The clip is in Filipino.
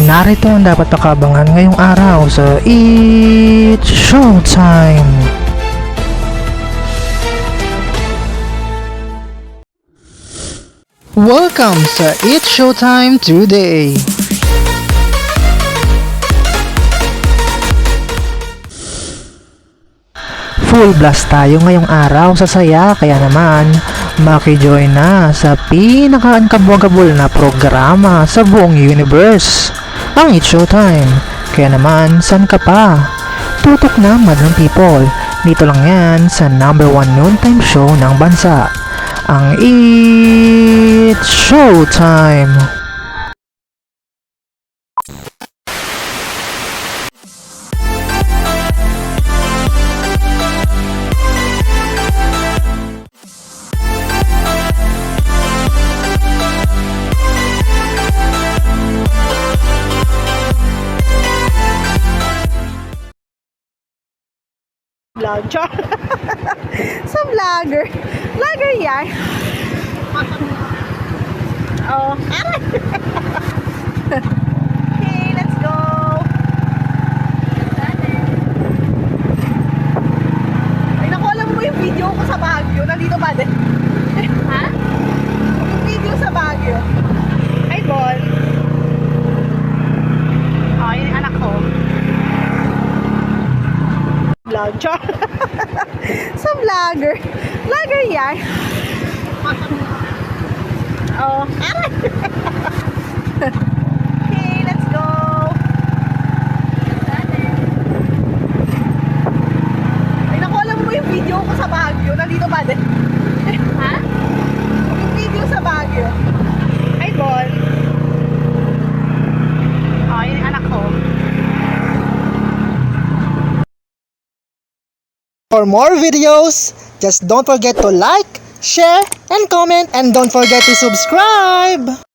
Narito ang dapat pakabangan ngayong araw sa It's Showtime! Welcome sa It's Showtime today! Full blast tayo ngayong araw sa saya, kaya naman makijoin na sa pinaka-ankabwagabol na programa sa buong universe, ang It's Showtime. Kaya naman, san ka pa? Tutok na, madlang people. Dito lang yan sa number 1 noontime show ng bansa, ang It's Showtime. Vlogger. Sa vlogger. Vlogger yan. Oh. Okay, let's go. Ay, naku, alam mo yung video ko sa Baguio. Nandito ba din? Ha? Yung video sa Baguio. Ay, Bon. Oh, yun yung anak ko. Vlogger. Sa vlogger. Vlogger yan. Oh. Okay, let's go. Ay, naku, alam mo yung video ko sa Baguio. Nandito ba din? Ha? Yung video sa Baguio. Ay, Bon. Oh, yun yung anak ko. For more videos, just don't forget to like, share, and comment, and don't forget to subscribe!